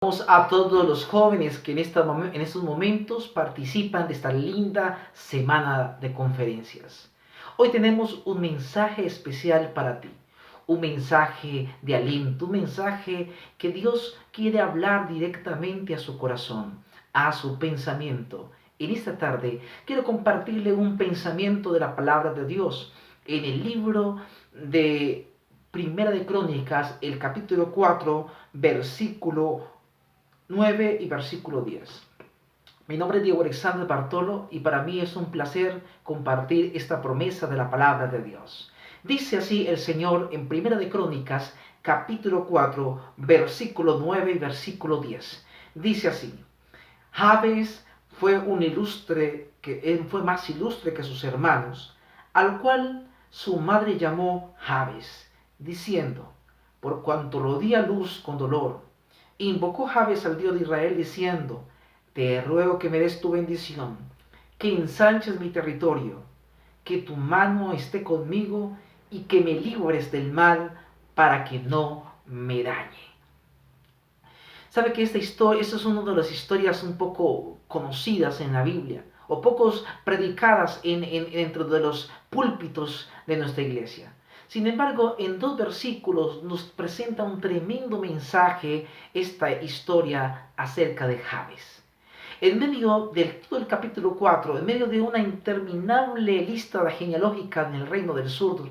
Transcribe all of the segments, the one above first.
A todos los jóvenes que en estos momentos participan de esta linda semana de conferencias. Hoy tenemos un mensaje especial para ti, un mensaje de aliento, un mensaje que Dios quiere hablar directamente a su corazón, a su pensamiento. En esta tarde quiero compartirle un pensamiento de la palabra de Dios en el libro de Primera de Crónicas, el capítulo 4, versículo 9 y versículo 10. Mi nombre es Diego Alexander Bartolo y para mí es un placer compartir esta promesa de la palabra de Dios. Dice así el Señor en Primera de Crónicas, capítulo 4, versículo 9 y versículo 10. Dice así: Jabes fue más ilustre que sus hermanos, al cual su madre llamó Jabes, diciendo: por cuanto lo di a luz con dolor. Invocó Jabes al Dios de Israel diciendo: te ruego que me des tu bendición, que ensanches mi territorio, que tu mano esté conmigo y que me libres del mal para que no me dañe. Sabe que esta es una de las historias un poco conocidas en la Biblia o pocos predicadas dentro de los púlpitos de nuestra iglesia. Sin embargo, en dos versículos nos presenta un tremendo mensaje esta historia acerca de Jabes. En medio de todo el capítulo 4, en medio de una interminable lista genealógica en el reino del sur,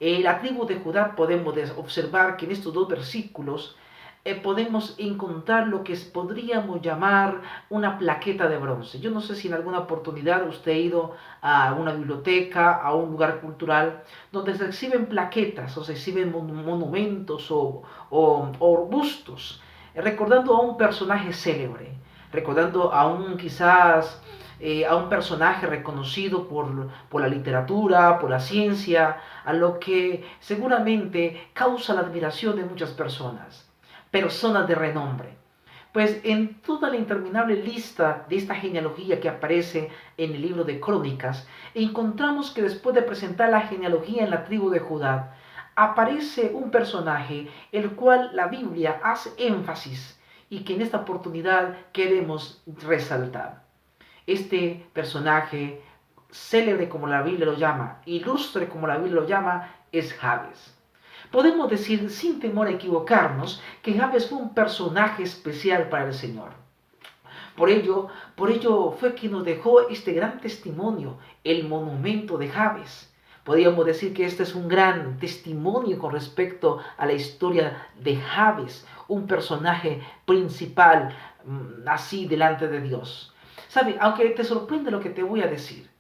la tribu de Judá podemos observar que en estos dos versículos podemos encontrar lo que podríamos llamar una plaqueta de bronce. Yo no sé si en alguna oportunidad usted ha ido a una biblioteca, a un lugar cultural, donde se exhiben plaquetas o se exhiben monumentos o bustos, recordando a un personaje célebre, recordando a un quizás a un personaje reconocido por la literatura, por la ciencia, a lo que seguramente causa la admiración de muchas personas de renombre. Pues en toda la interminable lista de esta genealogía que aparece en el libro de Crónicas, encontramos que después de presentar la genealogía en la tribu de Judá, aparece un personaje el cual la Biblia hace énfasis y que en esta oportunidad queremos resaltar. Este personaje, célebre como la Biblia lo llama, ilustre como la Biblia lo llama, es Jabes. Podemos decir sin temor a equivocarnos que Jabes fue un personaje especial para el Señor. Por ello fue quien nos dejó este gran testimonio, el monumento de Jabes. Podríamos decir que este es un gran testimonio con respecto a la historia de Jabes, un personaje principal así delante de Dios. ¿Sabe? Aunque te sorprende lo que te voy a decir,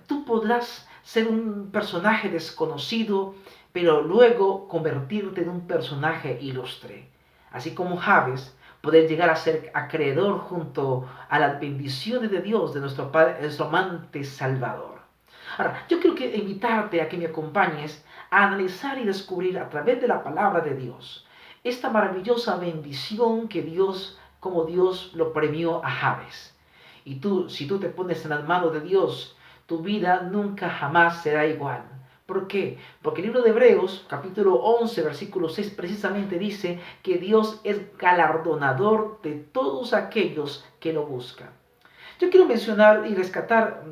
tú podrás ser un personaje desconocido, pero luego convertirte en un personaje ilustre. Así como Jabes, poder llegar a ser acreedor junto a las bendiciones de Dios, de nuestro Padre, nuestro amante Salvador. Ahora, yo quiero invitarte a que me acompañes a analizar y descubrir a través de la palabra de Dios esta maravillosa bendición que Dios, como Dios lo premió a Jabes. Y tú, si tú te pones en las manos de Dios, tu vida nunca jamás será igual. ¿Por qué? Porque el libro de Hebreos, capítulo 11, versículo 6, precisamente dice que Dios es galardonador de todos aquellos que lo buscan. Yo quiero mencionar y rescatar,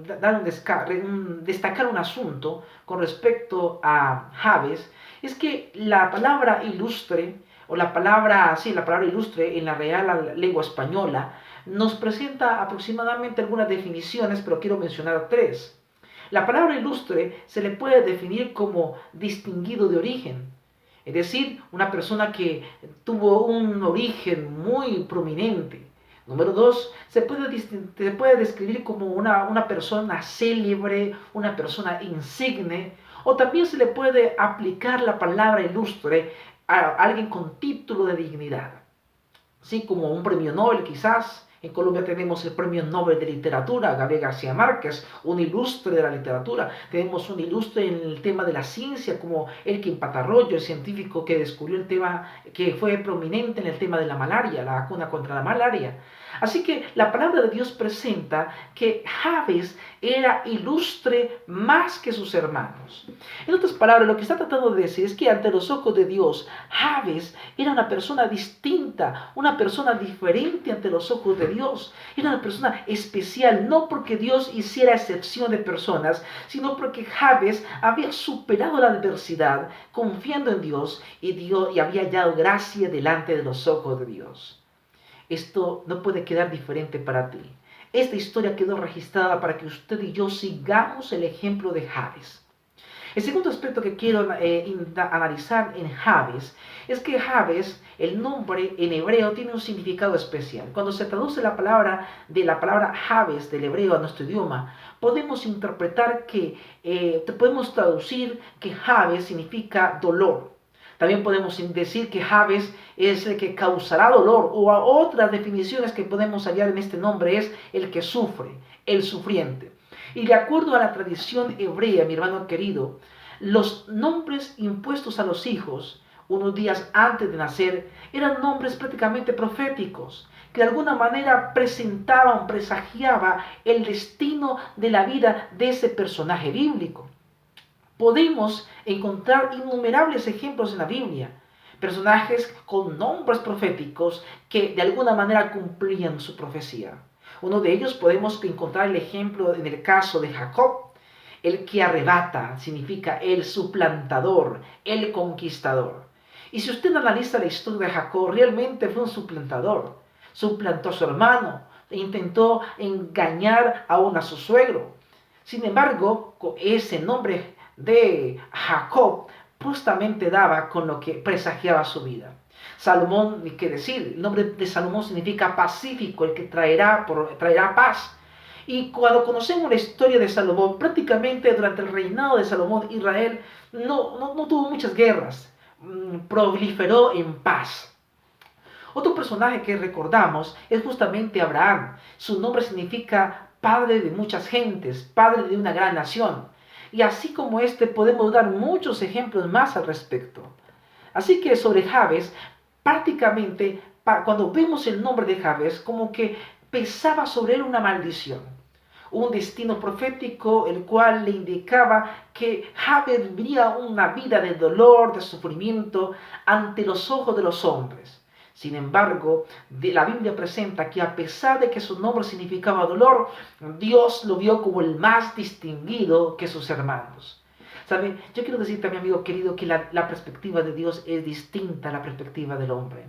destacar un asunto con respecto a Jabes, es que la palabra ilustre, o la palabra ilustre en la Real Lengua Española, nos presenta aproximadamente algunas definiciones, pero quiero mencionar tres. La palabra ilustre se le puede definir como distinguido de origen, es decir, una persona que tuvo un origen muy prominente. Número dos, se puede describir como una persona célebre, una persona insigne, o también se le puede aplicar la palabra ilustre a alguien con título de dignidad, así como un premio Nobel quizás, En Colombia tenemos el Premio Nobel de Literatura, Gabriel García Márquez, un ilustre de la literatura. Tenemos un ilustre en el tema de la ciencia, como Elkin Patarroyo, el científico que descubrió el tema, que fue prominente en el tema de la malaria, la vacuna contra la malaria. Así que la palabra de Dios presenta que Jabes era ilustre más que sus hermanos. En otras palabras, lo que está tratando de decir es que ante los ojos de Dios, Jabes era una persona distinta, una persona diferente ante los ojos de Dios. Era una persona especial, no porque Dios hiciera excepción de personas, sino porque Jabes había superado la adversidad confiando en Dios y había hallado gracia delante de los ojos de Dios. Esto no puede quedar diferente para ti. Esta historia quedó registrada para que usted y yo sigamos el ejemplo de Jabes. El segundo aspecto que quiero analizar en Jabes es que Jabes, el nombre en hebreo, tiene un significado especial. Cuando se traduce la palabra Jabes del hebreo a nuestro idioma, podemos interpretar que, podemos traducir que Jabes significa dolor. También podemos decir que Jabes es el que causará dolor, o a otras definiciones que podemos hallar en este nombre es el que sufre, el sufriente. Y de acuerdo a la tradición hebrea, mi hermano querido, los nombres impuestos a los hijos unos días antes de nacer eran nombres prácticamente proféticos, que de alguna manera presentaban, presagiaban el destino de la vida de ese personaje bíblico. Podemos encontrar innumerables ejemplos en la Biblia, personajes con nombres proféticos que de alguna manera cumplían su profecía. Uno de ellos podemos encontrar el ejemplo en el caso de Jacob. El que arrebata significa el suplantador, el conquistador. Y si usted analiza la historia de Jacob, realmente fue un suplantador. Suplantó a su hermano, e intentó engañar aún a su suegro. Sin embargo, ese nombre de Jacob justamente daba con lo que presagiaba su vida. Salomón, ni qué decir, el nombre de Salomón significa pacífico, el que traerá paz. Y cuando conocemos la historia de Salomón, prácticamente durante el reinado de Salomón, Israel no tuvo muchas guerras, proliferó en paz. Otro personaje que recordamos es justamente Abraham. Su nombre significa padre de muchas gentes, padre de una gran nación. Y así como este podemos dar muchos ejemplos más al respecto. Así que sobre Jabes, prácticamente cuando vemos el nombre de Jabes, como que pesaba sobre él una maldición. Un destino profético el cual le indicaba que Jabes viviría una vida de dolor, de sufrimiento ante los ojos de los hombres. Sin embargo, la Biblia presenta que a pesar de que su nombre significaba dolor, Dios lo vio como el más distinguido que sus hermanos. ¿Sabe? Yo quiero decirte, mi amigo querido, que la perspectiva de Dios es distinta a la perspectiva del hombre.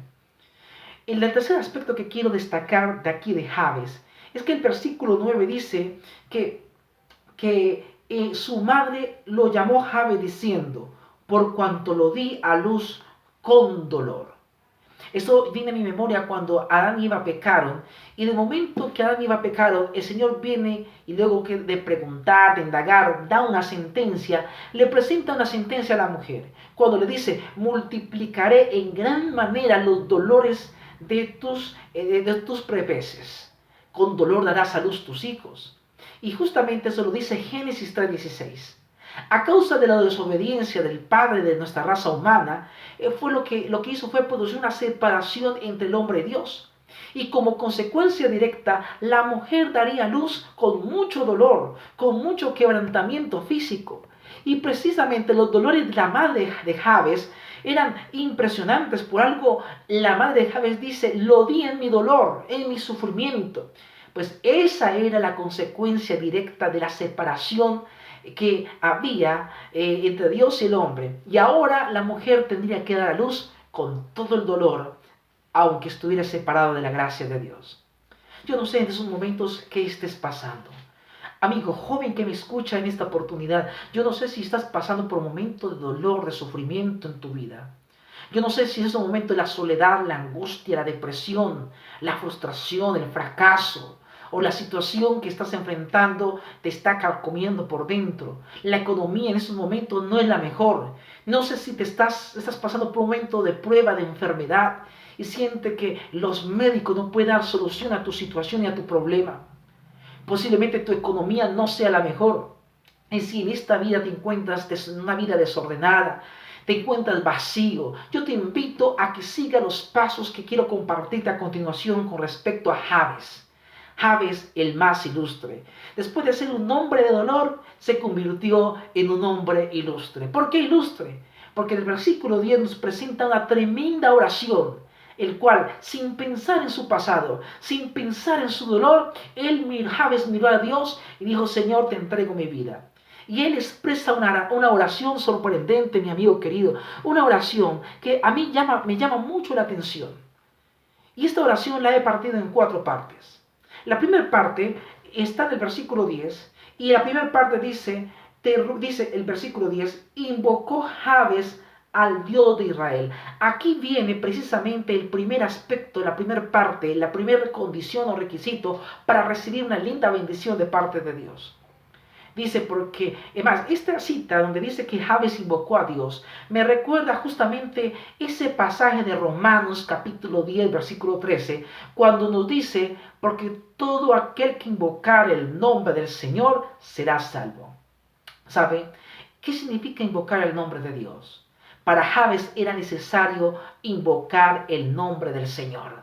El tercer aspecto que quiero destacar de aquí de Jabes es que el versículo 9 dice que su madre lo llamó Jabes diciendo, por cuanto lo di a luz con dolor. Esto viene a mi memoria cuando Adán y Eva pecaron, y de momento que Adán y Eva pecaron, el Señor viene y luego de preguntar, de indagar, da una sentencia, le presenta una sentencia a la mujer, cuando le dice, multiplicaré en gran manera los dolores de tus prepucios, con dolor darás a luz tus hijos. Y justamente eso lo dice Génesis 3:16. A causa de la desobediencia del padre de nuestra raza humana, lo que hizo fue producir una separación entre el hombre y Dios. Y como consecuencia directa, la mujer daría luz con mucho dolor, con mucho quebrantamiento físico. Y precisamente los dolores de la madre de Jabes eran impresionantes. Por algo, la madre de Jabes dice, lo di en mi dolor, en mi sufrimiento. Pues esa era la consecuencia directa de la separación que había entre Dios y el hombre. Y ahora la mujer tendría que dar a luz con todo el dolor, aunque estuviera separado de la gracia de Dios. Yo no sé en esos momentos qué estés pasando. Amigo joven que me escucha en esta oportunidad, yo no sé si estás pasando por un momento de dolor, de sufrimiento en tu vida. Yo no sé si es un momento de la soledad, la angustia, la depresión, la frustración, el fracaso, o la situación que estás enfrentando te está carcomiendo por dentro. La economía en estos momentos no es la mejor. No sé si estás pasando por un momento de prueba, de enfermedad, y siente que los médicos no pueden dar solución a tu situación y a tu problema. Posiblemente tu economía no sea la mejor. Y si en esta vida te encuentras en una vida desordenada, te encuentras vacío, yo te invito a que sigas los pasos que quiero compartirte a continuación con respecto a Jabes. Jabes, el más ilustre. Después de ser un hombre de dolor, se convirtió en un hombre ilustre. ¿Por qué ilustre? Porque en el versículo 10 nos presenta una tremenda oración, el cual, sin pensar en su pasado, sin pensar en su dolor, Jabes miró a Dios y dijo: Señor, te entrego mi vida. Y él expresa una oración sorprendente, mi amigo querido, una oración que a mí me llama mucho la atención. Y esta oración la he partido en 4 partes. La primera parte está en el versículo 10, y la primera parte dice el versículo 10, invocó Jabes al Dios de Israel. Aquí viene precisamente el primer aspecto, la primera parte, la primera condición o requisito para recibir una linda bendición de parte de Dios. Dice porque, además, esta cita donde dice que Jabes invocó a Dios, me recuerda justamente ese pasaje de Romanos capítulo 10, versículo 13, cuando nos dice: porque todo aquel que invocar el nombre del Señor será salvo. ¿Sabe qué significa invocar el nombre de Dios? Para Jabes era necesario invocar el nombre del Señor.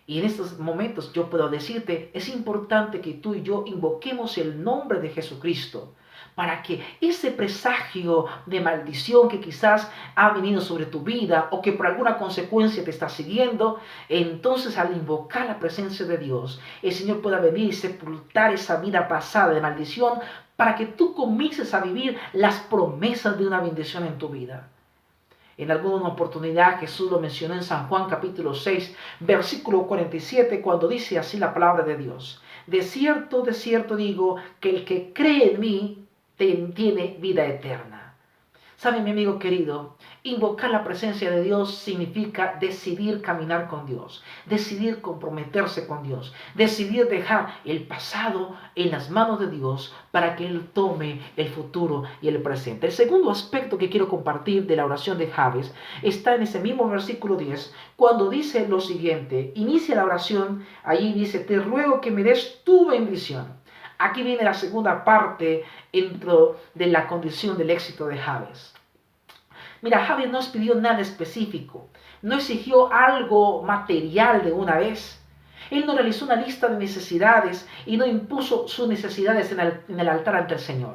Y en estos momentos yo puedo decirte, es importante que tú y yo invoquemos el nombre de Jesucristo para que ese presagio de maldición que quizás ha venido sobre tu vida o que por alguna consecuencia te está siguiendo, entonces al invocar la presencia de Dios, el Señor pueda venir y sepultar esa vida pasada de maldición para que tú comiences a vivir las promesas de una bendición en tu vida. En alguna oportunidad Jesús lo mencionó en San Juan capítulo 6, versículo 47, cuando dice así la palabra de Dios: de cierto digo, que el que cree en mí tiene vida eterna. ¿Sabe, mi amigo querido? Invocar la presencia de Dios significa decidir caminar con Dios, decidir comprometerse con Dios, decidir dejar el pasado en las manos de Dios para que Él tome el futuro y el presente. El segundo aspecto que quiero compartir de la oración de Jabes está en ese mismo versículo 10, cuando dice lo siguiente, inicia la oración, allí dice: te ruego que me des tu bendición. Aquí viene la segunda parte dentro de la condición del éxito de Jabes. Mira, Jabes no pidió nada específico, no exigió algo material de una vez. Él no realizó una lista de necesidades y no impuso sus necesidades en el altar ante el Señor.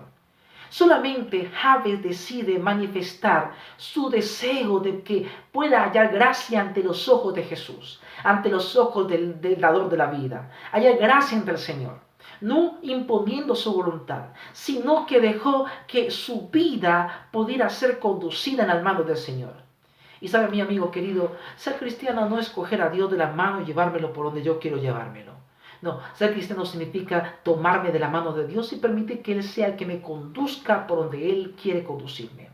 Solamente Jabes decide manifestar su deseo de que pueda hallar gracia ante los ojos de Jesús, ante los ojos del dador de la vida, hallar gracia ante el Señor. No imponiendo su voluntad, sino que dejó que su vida pudiera ser conducida en las manos del Señor. Y sabe, mi amigo querido, ser cristiano no es coger a Dios de la mano y llevármelo por donde yo quiero llevármelo. No, ser cristiano significa tomarme de la mano de Dios y permitir que Él sea el que me conduzca por donde Él quiere conducirme.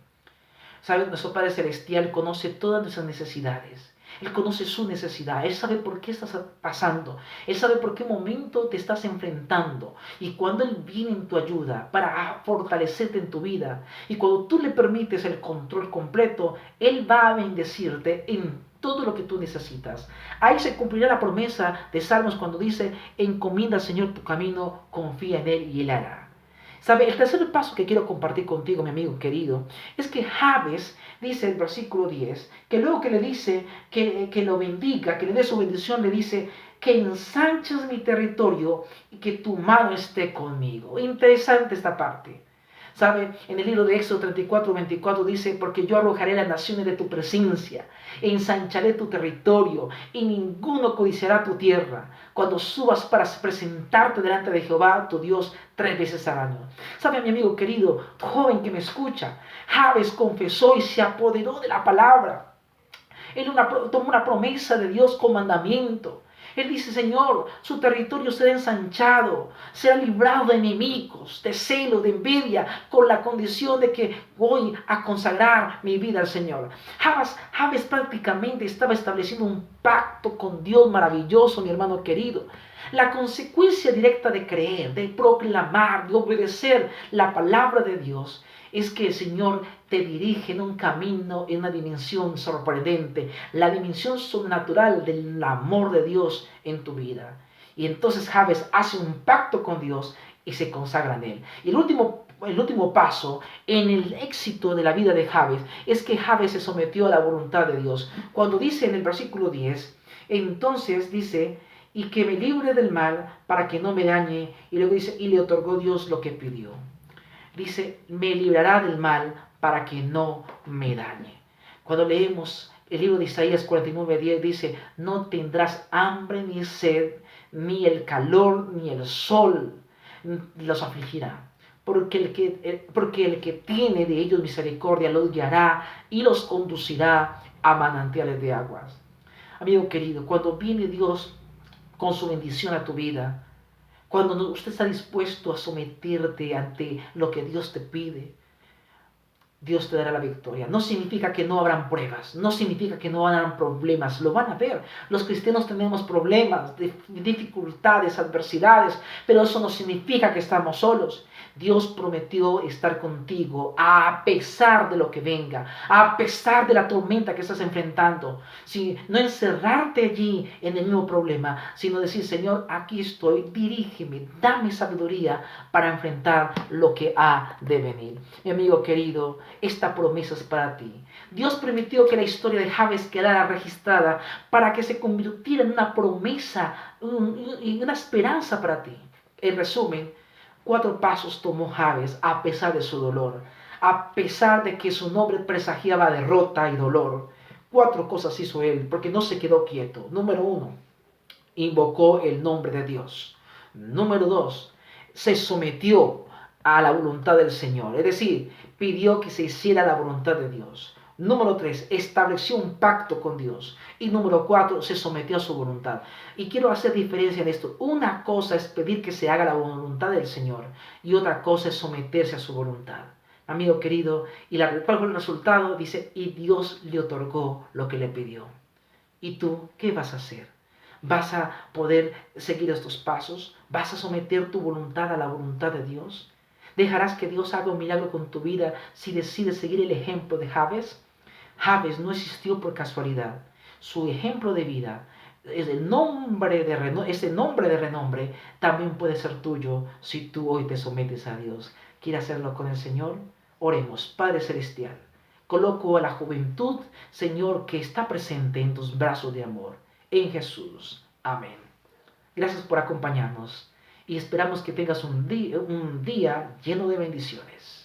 ¿Sabe? Nuestro Padre Celestial conoce todas nuestras necesidades. Él conoce su necesidad, Él sabe por qué estás pasando, Él sabe por qué momento te estás enfrentando. Y cuando Él viene en tu ayuda para fortalecerte en tu vida, y cuando tú le permites el control completo, Él va a bendecirte en todo lo que tú necesitas. Ahí se cumplirá la promesa de Salmos cuando dice: encomienda al Señor tu camino, confía en Él y Él hará. ¿Sabe? El tercer paso que quiero compartir contigo, mi amigo querido, es que Jabes, dice el versículo 10, que luego que le dice que lo bendiga, que le dé su bendición, le dice: que ensanches mi territorio y que tu mano esté conmigo. Interesante esta parte. ¿Sabe? En el libro de Éxodo 34, 24 dice: porque yo arrojaré las naciones de tu presencia, ensancharé tu territorio, y ninguno codiciará tu tierra, cuando subas para presentarte delante de Jehová, tu Dios, 3 veces al año. ¿Sabe, mi amigo querido, joven que me escucha? Jabes confesó y se apoderó de la palabra. Él tomó una promesa de Dios con mandamiento. Él dice: Señor, su territorio será ensanchado, será librado de enemigos, de celo, de envidia, con la condición de que voy a consagrar mi vida al Señor. Jabes prácticamente estaba estableciendo un pacto con Dios maravilloso, mi hermano querido. La consecuencia directa de creer, de proclamar, de obedecer la palabra de Dios es que el Señor te dirige en un camino, en una dimensión sorprendente, la dimensión sobrenatural del amor de Dios en tu vida. Y entonces Jabes hace un pacto con Dios y se consagra en él. Y el último paso en el éxito de la vida de Jabes es que Jabes se sometió a la voluntad de Dios. Cuando dice en el versículo 10, entonces dice, y que me libre del mal para que no me dañe, y luego dice, y le otorgó Dios lo que pidió. Dice, me librará del mal para que no me dañe. Cuando leemos el libro de Isaías 49:10 dice, no tendrás hambre ni sed, ni el calor ni el sol los afligirá. Porque el que tiene de ellos misericordia los guiará y los conducirá a manantiales de aguas. Amigo querido, cuando viene Dios con su bendición a tu vida, cuando usted está dispuesto a someterte ante lo que Dios te pide, Dios te dará la victoria. No significa que no habrán pruebas, no significa que no habrán problemas, lo van a ver. Los cristianos tenemos problemas, dificultades, adversidades, pero eso no significa que estamos solos. Dios prometió estar contigo a pesar de lo que venga, a pesar de la tormenta que estás enfrentando. Si no encerrarte allí en el mismo problema, sino decir, Señor, aquí estoy, dirígeme, dame sabiduría para enfrentar lo que ha de venir. Mi amigo querido, esta promesa es para ti. Dios permitió que la historia de Jabes quedara registrada para que se convirtiera en una promesa y una esperanza para ti. En resumen, 4 pasos tomó Jabes a pesar de su dolor, a pesar de que su nombre presagiaba derrota y dolor. 4 cosas hizo él porque no se quedó quieto. Número 1, invocó el nombre de Dios. Número 2, se sometió a la voluntad del Señor, es decir, pidió que se hiciera la voluntad de Dios. Número 3, estableció un pacto con Dios. Y número 4, se sometió a su voluntad. Y quiero hacer diferencia en esto. Una cosa es pedir que se haga la voluntad del Señor y otra cosa es someterse a su voluntad. Amigo querido, y ¿cuál fue el resultado? Dice, y Dios le otorgó lo que le pidió. ¿Y tú qué vas a hacer? ¿Vas a poder seguir estos pasos? ¿Vas a someter tu voluntad a la voluntad de Dios? ¿Dejarás que Dios haga un milagro con tu vida si decides seguir el ejemplo de Jabes? Jabes no existió por casualidad. Su ejemplo de vida, ese nombre de renombre, también puede ser tuyo si tú hoy te sometes a Dios. ¿Quieres hacerlo con el Señor? Oremos, Padre Celestial. Coloco a la juventud, Señor, que está presente en tus brazos de amor. En Jesús. Amén. Gracias por acompañarnos y esperamos que tengas un día lleno de bendiciones.